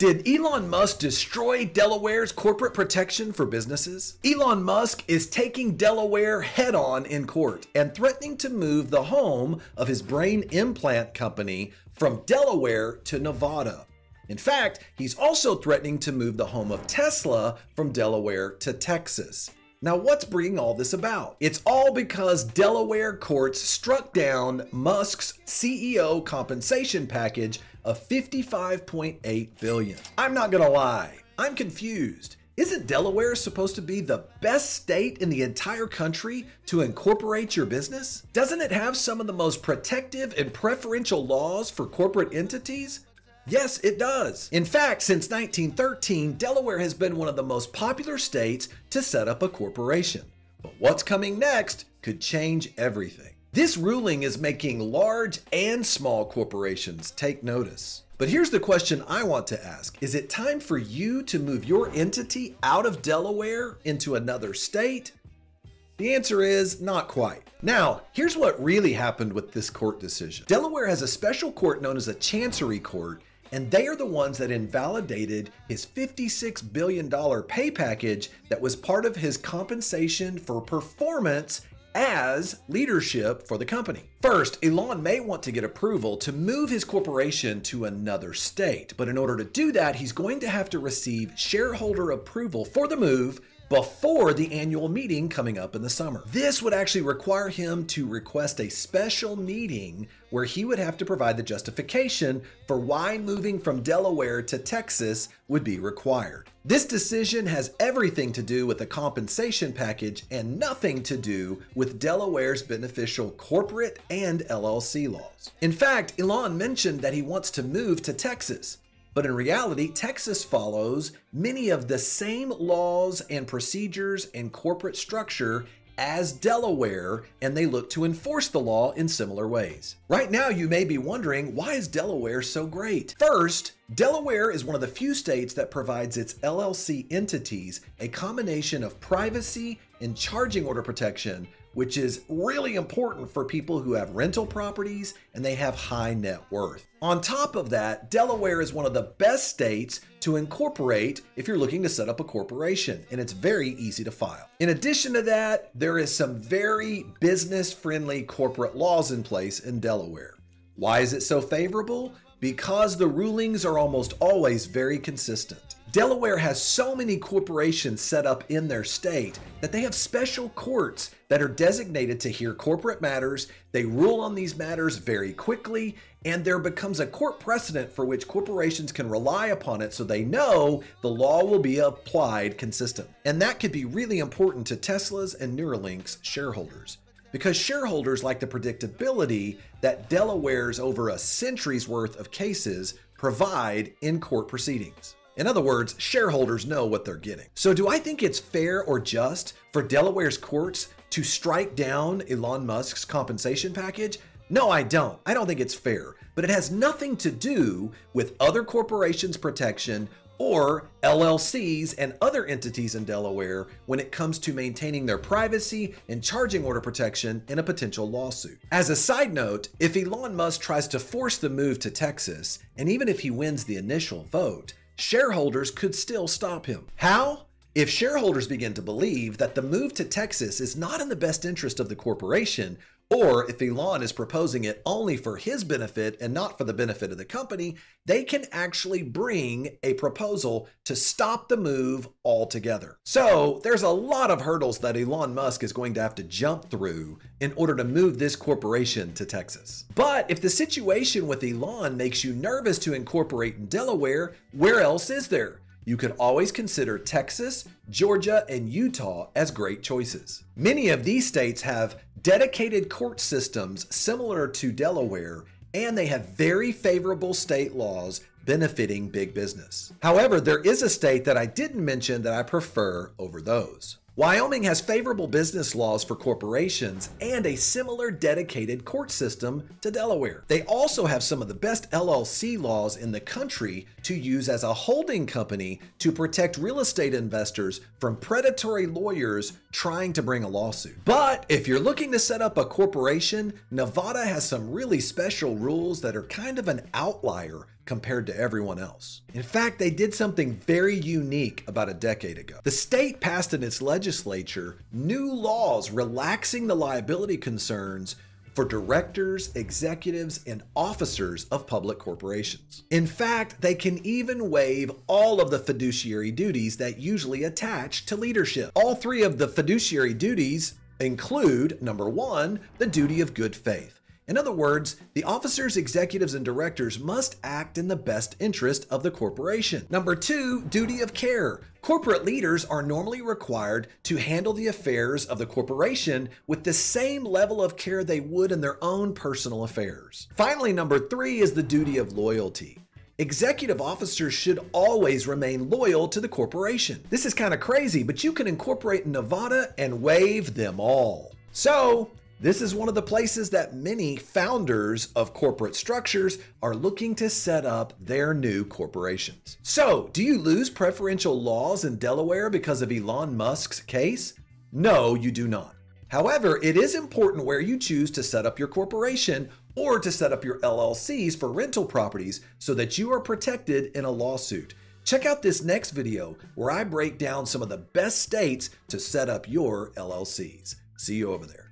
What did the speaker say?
Did Elon Musk destroy Delaware's corporate protection for businesses? Elon Musk is taking Delaware head-on in court and threatening to move the home of his brain implant company from Delaware to Nevada. In fact, he's also threatening to move the home of Tesla from Delaware to Texas. Now, what's bringing all this about? It's all because Delaware courts struck down Musk's CEO compensation package of $55.8 billion. I'm not gonna lie, I'm confused. Isn't Delaware supposed to be the best state in the entire country to incorporate your business? Doesn't it have some of the most protective and preferential laws for corporate entities? Yes, it does. In fact, since 1913, Delaware has been one of the most popular states to set up a corporation. But what's coming next could change everything. This ruling is making large and small corporations take notice. But here's the question I want to ask. Is it time for you to move your entity out of Delaware into another state? The answer is not quite. Now, here's what really happened with this court decision. Delaware has a special court known as a Chancery Court, and they are the ones that invalidated his $56 billion pay package that was part of his compensation for performance as leadership for the company. First, Elon may want to get approval to move his corporation to another state, but in order to do that, he's going to have to receive shareholder approval for the move before the annual meeting coming up in the summer. This would actually require him to request a special meeting where he would have to provide the justification for why moving from Delaware to Texas would be required. This decision has everything to do with the compensation package and nothing to do with Delaware's beneficial corporate and LLC laws. In fact, Elon mentioned that he wants to move to Texas. But in reality, Texas follows many of the same laws and procedures and corporate structure as Delaware, and they look to enforce the law in similar ways. Right now, you may be wondering, why is Delaware so great? First, Delaware is one of the few states that provides its LLC entities a combination of privacy and charging order protection, which is really important for people who have rental properties and they have high net worth. On top of that, Delaware is one of the best states to incorporate if you're looking to set up a corporation, and it's very easy to file. In addition to that, there is some very business-friendly corporate laws in place in Delaware. Why is it so favorable? Because the rulings are almost always very consistent. Delaware has so many corporations set up in their state that they have special courts that are designated to hear corporate matters. They rule on these matters very quickly, and there becomes a court precedent for which corporations can rely upon it so they know the law will be applied consistently. And that could be really important to Tesla's and Neuralink's shareholders, because shareholders like the predictability that Delaware's over a century's worth of cases provide in court proceedings. In other words, shareholders know what they're getting. So do I think it's fair or just for Delaware's courts to strike down Elon Musk's compensation package? No, I don't. I don't think it's fair, but it has nothing to do with other corporations' protection or LLCs and other entities in Delaware when it comes to maintaining their privacy and charging order protection in a potential lawsuit. As a side note, if Elon Musk tries to force the move to Texas, and even if he wins the initial vote, shareholders could still stop him. How? If shareholders begin to believe that the move to Texas is not in the best interest of the corporation, or if Elon is proposing it only for his benefit and not for the benefit of the company, they can actually bring a proposal to stop the move altogether. So there's a lot of hurdles that Elon Musk is going to have to jump through in order to move this corporation to Texas. But if the situation with Elon makes you nervous to incorporate in Delaware, where else is there? You could always consider Texas, Georgia, and Utah as great choices. Many of these states have dedicated court systems similar to Delaware, and they have very favorable state laws benefiting big business. However, there is a state that I didn't mention that I prefer over those. Wyoming has favorable business laws for corporations and a similar dedicated court system to Delaware. They also have some of the best LLC laws in the country to use as a holding company to protect real estate investors from predatory lawyers trying to bring a lawsuit. But if you're looking to set up a corporation, Nevada has some really special rules that are kind of an outlier compared to everyone else. In fact, they did something very unique about a decade ago. The state passed in its legislature new laws relaxing the liability concerns for directors, executives, and officers of public corporations. In fact, they can even waive all of the fiduciary duties that usually attach to leadership. All three of the fiduciary duties include, number one, the duty of good faith. In other words, the officers, executives, and directors must act in the best interest of the corporation. Number two, duty of care. Corporate leaders are normally required to handle the affairs of the corporation with the same level of care they would in their own personal affairs. Finally, number three is the duty of loyalty. Executive officers should always remain loyal to the corporation. This is kind of crazy, but you can incorporate Nevada and waive them all. So, this is one of the places that many founders of corporate structures are looking to set up their new corporations. So, do you lose preferential laws in Delaware because of Elon Musk's case? No, you do not. However, it is important where you choose to set up your corporation or to set up your LLCs for rental properties so that you are protected in a lawsuit. Check out this next video where I break down some of the best states to set up your LLCs. See you over there.